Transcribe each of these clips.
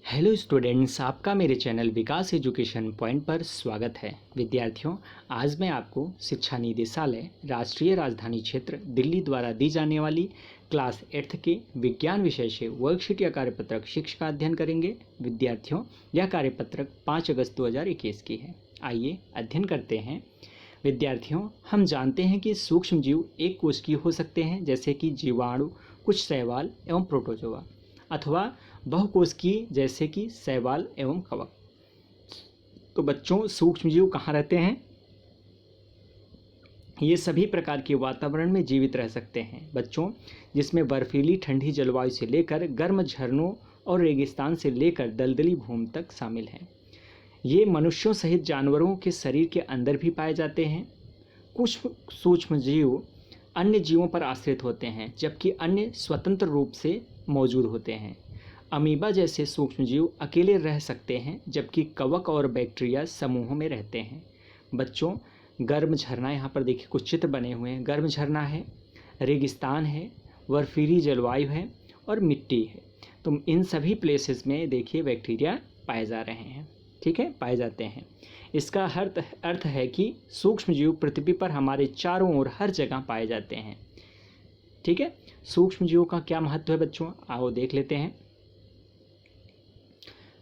Hello students, आपका मेरे channel विकास education point पर स्वागत है। विद्यार्थियों, आज मैं आपको शिक्षा निदेशालय राष्ट्रीय राजधानी क्षेत्र दिल्ली द्वारा दी जाने वाली क्लास 8th के विज्ञान विषय से वर्कशीट या कार्यपत्रक 6 का अध्ययन करेंगे। विद्यार्थियों, यह कार्यपत्रक 5 अगस्त 2021 की है। आइए अध्ययन करते हैं। विद्यार्थियों, हम जानते हैं कि सूक्ष्म जीव एक कोशिकीय हो सकते हैं, जैसे कि जीवाणु, कुछ शैवाल एवं प्रोटोजोआ, अथवा बहुकोशिकीय जैसे कि शैवाल एवं कवक। तो बच्चों, सूक्ष्मजीव कहाँ रहते हैं? ये सभी प्रकार के वातावरण में जीवित रह सकते हैं बच्चों, जिसमें बर्फीली ठंडी जलवायु से लेकर गर्म झरनों और रेगिस्तान से लेकर दलदली भूमि तक शामिल हैं। ये मनुष्यों सहित जानवरों के शरीर के अंदर भी पाए जाते हैं। कुछ सूक्ष्मजीव अन्य जीवों पर आश्रित होते हैं, जबकि अन्य स्वतंत्र रूप से मौजूद होते हैं। अमीबा जैसे सूक्ष्मजीव अकेले रह सकते हैं, जबकि कवक और बैक्टीरिया समूहों में रहते हैं। बच्चों, गर्म झरना, यहाँ पर देखिए कुछ चित्र बने हुए हैं। गर्म झरना है, रेगिस्तान है, बर्फीली जलवायु है और मिट्टी है। तो इन सभी प्लेसेस में देखिए बैक्टीरिया पाए जा रहे हैं, ठीक है, पाए जाते हैं। इसका अर्थ है कि सूक्ष्मजीव पृथ्वी पर हमारे चारों ओर हर जगह पाए जाते हैं, ठीक है। सूक्ष्मजीवों का क्या महत्व है बच्चों, आओ देख लेते हैं।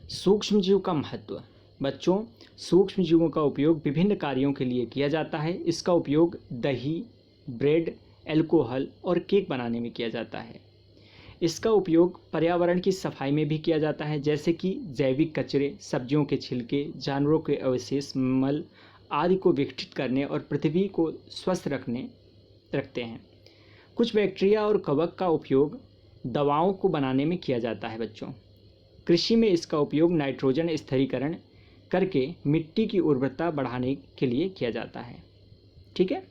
सूक्ष्मजीव का महत्व बच्चों, सूक्ष्मजीवों का उपयोग विभिन्न कार्यों के लिए किया जाता है। इसका उपयोग दही, ब्रेड, अल्कोहल और केक बनाने में किया जाता है। इसका उपयोग पर्यावरण की सफाई में भी किया जाता है, जैसे कि जैविक कचरे, सब्जियों के छिलके, जानवरों के अवशेष, मल आदि को विघटित करने और पृथ्वी को स्वस्थ रखते हैं। कुछ बैक्टीरिया और कवक का उपयोग दवाओं को बनाने में किया जाता है बच्चों। कृषि में इसका उपयोग नाइट्रोजन स्थिरीकरण करके मिट्टी की उर्वरता बढ़ाने के लिए किया जाता है, ठीक है।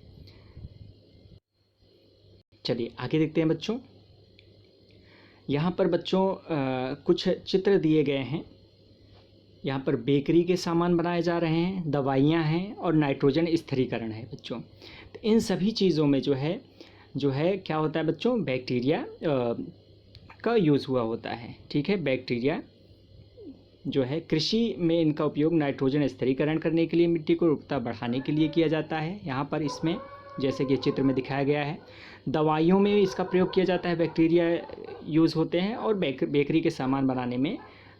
चलिए आगे देखते हैं बच्चों। यहाँ पर बच्चों कुछ चित्र दिए गए हैं। यहाँ पर बेकरी के सामान बनाए जा रहे हैं, दवाइयाँ हैं और नाइट्रोजन स्थिरीकरण है बच्चों। तो इन सभी चीज़ों में जो है क्या होता है बच्चों, बैक्टीरिया का यूज़ हुआ होता है, ठीक है। बैक्टीरिया जो है कृषि में इनका उपयोग नाइट्रोजन स्थिरीकरण करने के लिए, मिट्टी को उर्वरता बढ़ाने के लिए किया जाता है। यहाँ पर इसमें जैसे कि चित्र में दिखाया गया है, दवाइयों में इसका प्रयोग किया जाता है, बैक्टीरिया यूज़ होते हैं, और बेकरी के सामान बनाने में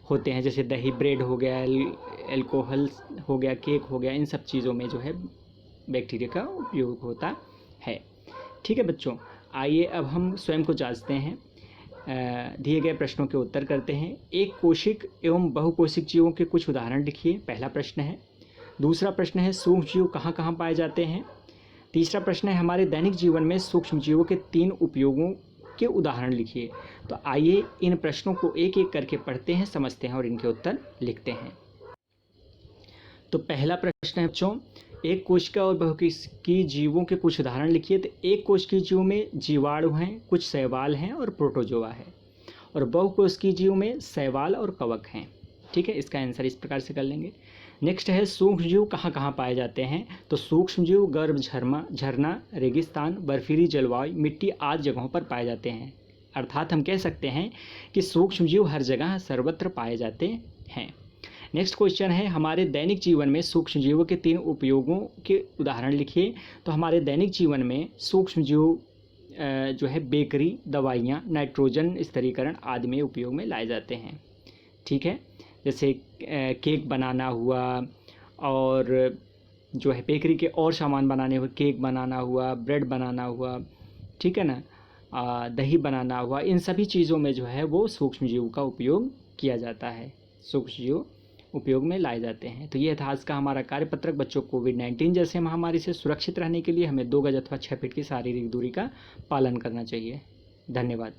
होते हैं, जैसे दही, ब्रेड हो गया, अल्कोहल हो गया, केक हो गया। इन सब चीज़ों में जो है बैक्टीरिया का उपयोग होता है, ठीक है बच्चों। आइए अब हम स्वयं को जांचते हैं। दिए गए प्रश्नों के उत्तर करते हैं। एक कोशिक एवं बहुकोशिक जीवों के कुछ उदाहरण लिखिए, पहला प्रश्न है। दूसरा प्रश्न है सूक्ष्मजीव कहाँ कहाँ पाए जाते हैं। तीसरा प्रश्न है हमारे दैनिक जीवन में सूक्ष्मजीवों के 3 उपयोगों के उदाहरण लिखिए। तो आइए इन प्रश्नों को एक एक करके पढ़ते हैं, समझते हैं और इनके उत्तर लिखते हैं। तो पहला प्रश्न है बच्चों, एक कोशिका और बहुकोशिकीय जीवों के कुछ उदाहरण लिखिए। तो एक कोशिकीय जीव में जीवाणु हैं, कुछ शैवाल हैं और प्रोटोजोआ है, और बहुकोशिकीय जीव में शैवाल और कवक हैं, ठीक है। इसका आंसर इस प्रकार से कर लेंगे। नेक्स्ट है सूक्ष्मजीव कहाँ कहाँ पाए जाते हैं। तो सूक्ष्मजीव गर्म झरना, रेगिस्तान, बर्फीली जलवायु, मिट्टी आदि जगहों पर पाए जाते हैं। अर्थात हम कह सकते हैं कि सूक्ष्मजीव हर जगह सर्वत्र पाए जाते हैं। नेक्स्ट क्वेश्चन है हमारे दैनिक जीवन में सूक्ष्मजीवों के 3 उपयोगों के उदाहरण लिखिए। तो हमारे दैनिक जीवन में सूक्ष्मजीव जो है बेकरी, दवाइयाँ, नाइट्रोजन स्थिरीकरण आदि में उपयोग में लाए जाते हैं, ठीक है। जैसे केक बनाना हुआ, और जो है बेकरी के और सामान बनाने हुए, केक बनाना हुआ, ब्रेड बनाना हुआ, ठीक है ना, दही बनाना हुआ। इन सभी चीज़ों में जो है वो सूक्ष्मजीव का उपयोग किया जाता है, सूक्ष्मजीव उपयोग में लाए जाते हैं। तो ये था आज का हमारा कार्यपत्रक बच्चों। कोविड-19 जैसे महामारी से सुरक्षित रहने के लिए हमें 2 गज अथवा 6 फीट की शारीरिक दूरी का पालन करना चाहिए। धन्यवाद।